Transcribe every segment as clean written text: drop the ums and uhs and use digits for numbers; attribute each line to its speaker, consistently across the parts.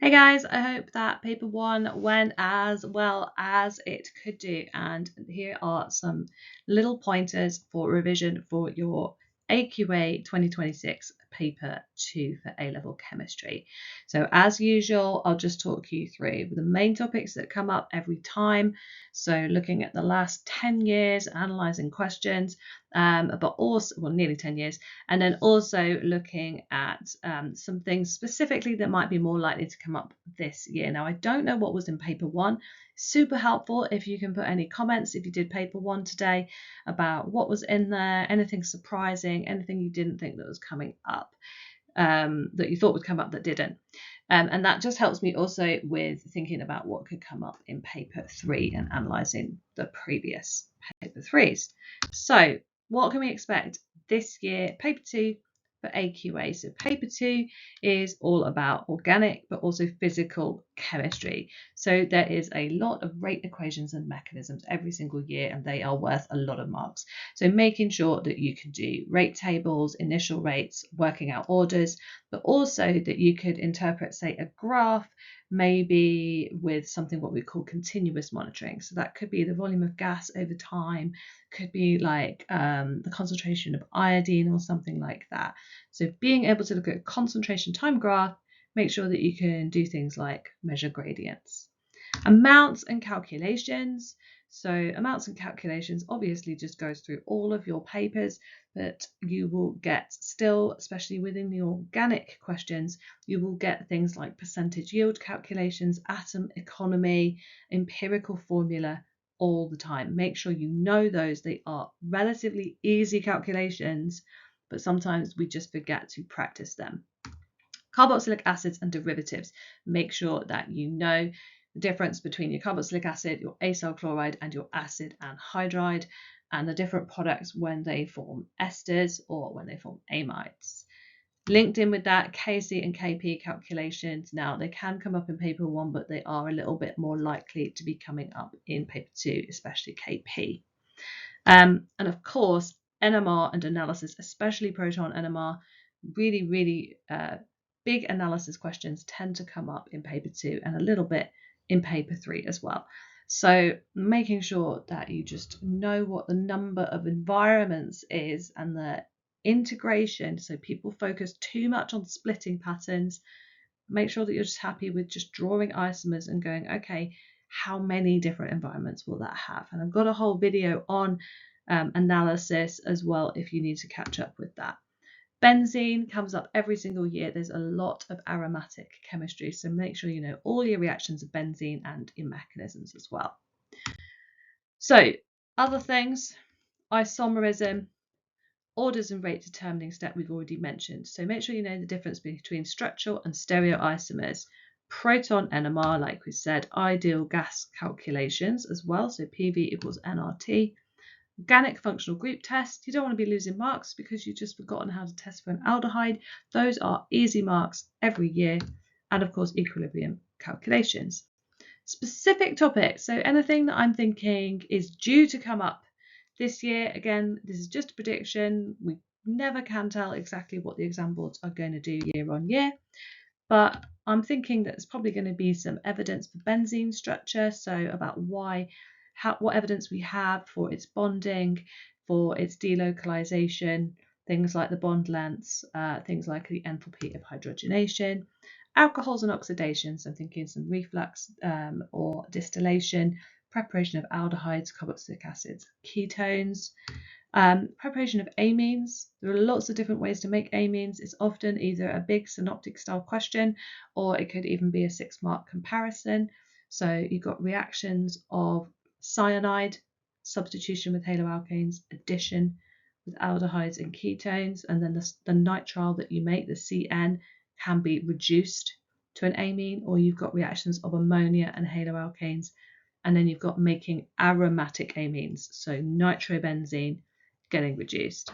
Speaker 1: Hey guys, I hope that paper one went as well as it could do. And here are some little pointers for revision for your AQA 2026 paper 2 for A Level Chemistry. So as usual, I'll just talk you through the main topics that come up every time. So looking at the last 10 years, analysing questions, but also, well, nearly 10 years, and then also looking at some things specifically that might be more likely to come up this year. Now, I don't know what was in paper one. Super helpful if you can put any comments if you did paper one today about what was in there, anything surprising, anything you didn't think that was coming up, that you thought would come up that didn't. And that just helps me also with thinking about what could come up in paper three and analysing the previous paper threes. So what can we expect this year? Paper two for AQA. So paper two is all about organic but also physical chemistry. So there is a lot of rate equations and mechanisms every single year, and they are worth a lot of marks. So making sure that you can do rate tables, initial rates, working out orders, but also that you could interpret, say, a graph maybe with something what we call continuous monitoring. So that could be the volume of gas over time, could be like the concentration of iodine or something like that. So being able to look at a concentration time graph, make sure that you can do things like measure gradients. Amounts and calculations. So amounts and calculations obviously just goes through all of your papers, but you will get still, especially within the organic questions, you will get things like percentage yield calculations, atom economy, empirical formula all the time. Make sure you know those. They are relatively easy calculations, but sometimes we just forget to practice them. Carboxylic acids and derivatives. Make sure that you know the difference between your carboxylic acid, your acyl chloride, and your acid anhydride, and the different products when they form esters or when they form amides. Linked in with that, Kc and Kp calculations. Now, they can come up in paper one, but they are a little bit more likely to be coming up in paper two, especially Kp. And of course, NMR and analysis, especially proton NMR, really big analysis questions tend to come up in paper two and a little bit in paper three as well. So making sure that you just know what the number of environments is and the integration. So people focus too much on splitting patterns. Make sure that you're just happy with just drawing isomers and going, okay, how many different environments will that have? And I've got a whole video on analysis as well if you need to catch up with that. Benzene comes up every single year. There's a lot of aromatic chemistry, so make sure you know all your reactions of benzene and your mechanisms as well. So other things, isomerism, orders and rate determining step we've already mentioned. So make sure you know the difference between structural and stereoisomers. Proton NMR, like we said, ideal gas calculations as well. So PV equals nRT. Organic functional group test. You don't want to be losing marks because you've just forgotten how to test for an aldehyde. Those are easy marks every year. And of course, equilibrium calculations. Specific topics. So anything that I'm thinking is due to come up this year. Again, this is just a prediction. We never can tell exactly what the exam boards are going to do year on year. But I'm thinking that there's probably going to be some evidence for benzene structure. So about what evidence we have for its bonding, for its delocalization, things like the bond lengths, things like the enthalpy of hydrogenation, alcohols and oxidation, so I'm thinking some reflux or distillation, preparation of aldehydes, carboxylic acids, ketones, preparation of amines. There are lots of different ways to make amines. It's often either a big synoptic style question or it could even be a 6-mark comparison. So you've got reactions of cyanide, substitution with haloalkanes, addition with aldehydes and ketones, and then the nitrile that you make, the CN, can be reduced to an amine, or you've got reactions of ammonia and haloalkanes, and then you've got making aromatic amines, so nitrobenzene getting reduced.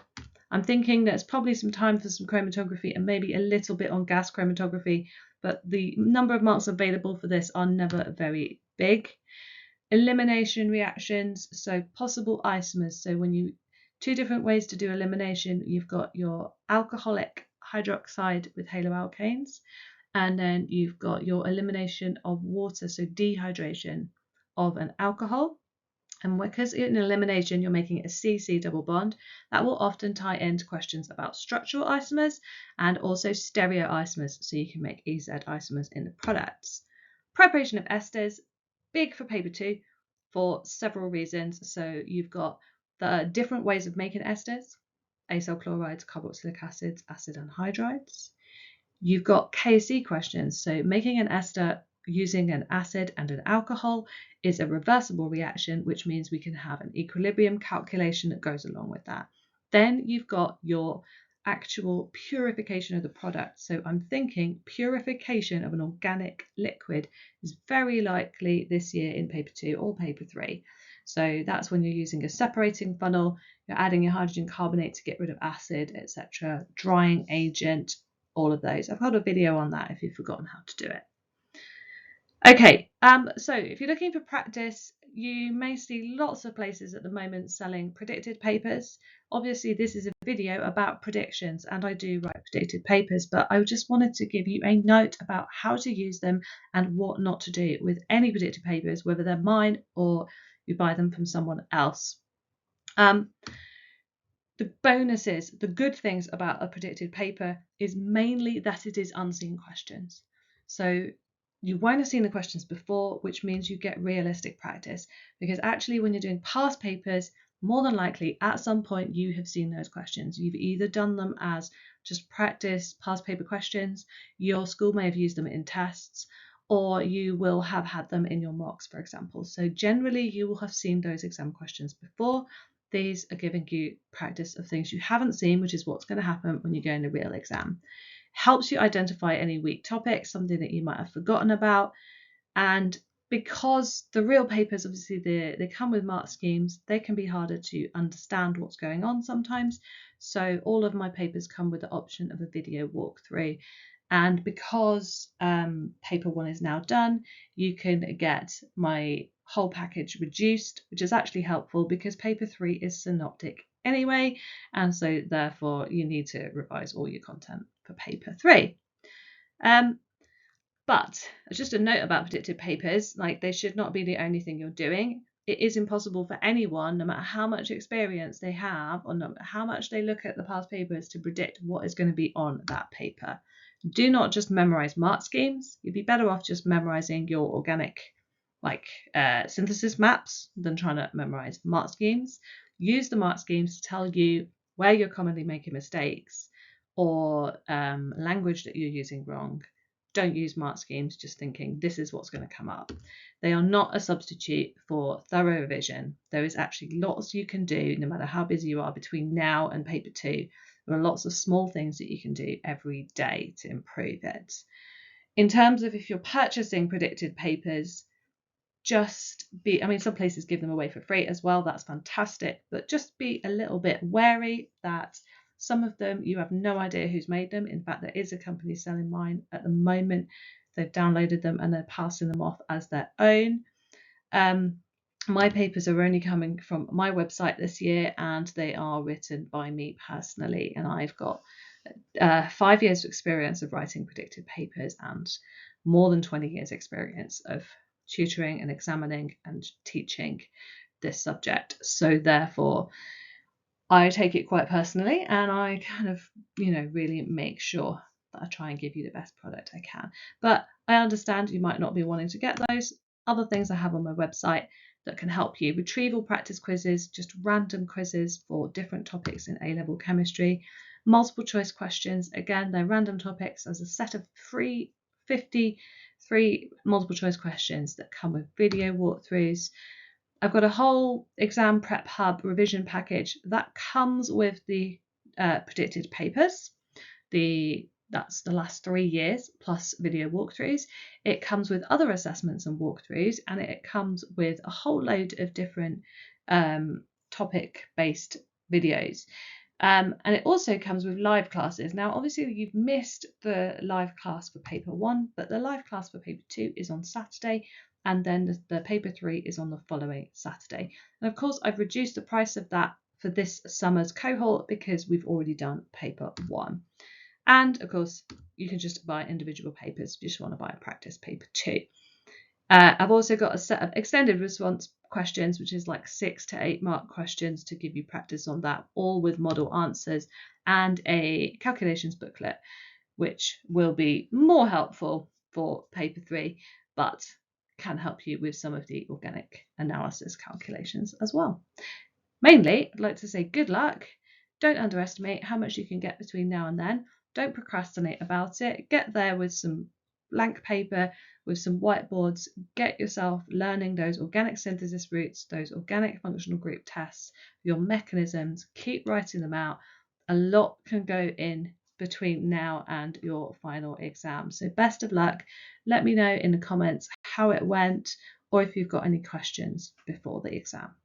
Speaker 1: I'm thinking there's probably some time for some chromatography and maybe a little bit on gas chromatography, but the number of marks available for this are never very big. Elimination reactions, so possible isomers. So when you, two different ways to do elimination, you've got your alcoholic hydroxide with haloalkanes, And then you've got your elimination of water, so dehydration of an alcohol. And because in elimination you're making a C-C double bond, that will often tie into questions about structural isomers and also stereoisomers, so you can make EZ isomers in the products. Preparation of esters, big for paper 2 for several reasons. So you've got the different ways of making esters, acyl chlorides, carboxylic acids, acid anhydrides. You've got KC questions, so making an ester using an acid and an alcohol is a reversible reaction, which means we can have an equilibrium calculation that goes along with that. Then you've got your actual purification of the product. So I'm thinking purification of an organic liquid is very likely this year in paper 2 or paper 3. So that's when you're using a separating funnel, you're adding your hydrogen carbonate to get rid of acid, etc., drying agent, all of those. I've got a video on that if you've forgotten how to do it. Okay, so if you're looking for practice, you may see lots of places at the moment selling predicted papers. Obviously, this is a video about predictions, and I do write predicted papers, but I just wanted to give you a note about how to use them and what not to do with any predicted papers, whether they're mine or you buy them from someone else. The bonuses, the good things about a predicted paper is mainly that it is unseen questions. So you won't have seen the questions before, which means you get realistic practice, because actually when you're doing past papers, more than likely at some point you have seen those questions. You've either done them as just practice past paper questions, your school may have used them in tests, or you will have had them in your mocks, for example. So generally you will have seen those exam questions before. These are giving you practice of things you haven't seen, which is what's going to happen when you go in the real exam. Helps you identify any weak topics, something that you might have forgotten about. And because the real papers, obviously, they come with mark schemes, they can be harder to understand what's going on sometimes. So all of my papers come with the option of a video walkthrough. And because paper 1 is now done, you can get my whole package reduced, which is actually helpful because paper 3 is synoptic anyway, and so therefore you need to revise all your content for paper 3. But just a note about predicted papers, like they should not be the only thing you're doing. It is impossible for anyone, no matter how much experience they have or no matter how much they look at the past papers, to predict what is going to be on that paper. Do not just memorize mark schemes. You'd be better off just memorizing your organic synthesis maps than trying to memorize mark schemes. Use the mark schemes to tell you where you're commonly making mistakes or language that you're using wrong. Don't use mark schemes just thinking this is what's going to come up. They are not a substitute for thorough revision. There is actually lots you can do, no matter how busy you are, between now and paper 2. There are lots of small things that you can do every day to improve it. In terms of if you're purchasing predicted papers, just be, some places give them away for free as well. That's fantastic. But just be a little bit wary that some of them, you have no idea who's made them. In fact, there is a company selling mine at the moment. They've downloaded them and they're passing them off as their own. My papers are only coming from my website this year, and they are written by me personally. And I've got 5 years of experience of writing predicted papers and more than 20 years experience of tutoring and examining and teaching this subject. So therefore, I take it quite personally, and I kind of, really make sure that I try and give you the best product I can. But I understand you might not be wanting to get those. Other things I have on my website that can help you: retrieval practice quizzes, just random quizzes for different topics in A Level Chemistry. Multiple choice questions, again, they're random topics as a set of 53 multiple choice questions that come with video walkthroughs. I've got a whole exam prep hub revision package that comes with the predicted papers. That's the last 3 years plus video walkthroughs. It comes with other assessments and walkthroughs, and it comes with a whole load of different topic-based videos. And it also comes with live classes. Now, obviously, you've missed the live class for paper 1, but the live class for paper 2 is on Saturday, and then the paper 3 is on the following Saturday. And of course, I've reduced the price of that for this summer's cohort because we've already done paper 1. And of course, you can just buy individual papers if you just want to buy a practice paper too. I've also got a set of extended response questions, which is like 6 to 8 mark questions to give you practice on that, all with model answers, and a calculations booklet, which will be more helpful for paper 3, but can help you with some of the organic analysis calculations as well. Mainly, I'd like to say good luck. Don't underestimate how much you can get between now and then. Don't procrastinate about it. Get there with some blank paper, with some whiteboards. Get yourself learning those organic synthesis routes, those organic functional group tests, your mechanisms. Keep writing them out. A lot can go in between now and your final exam. So best of luck. Let me know in the comments how it went, or if you've got any questions before the exam.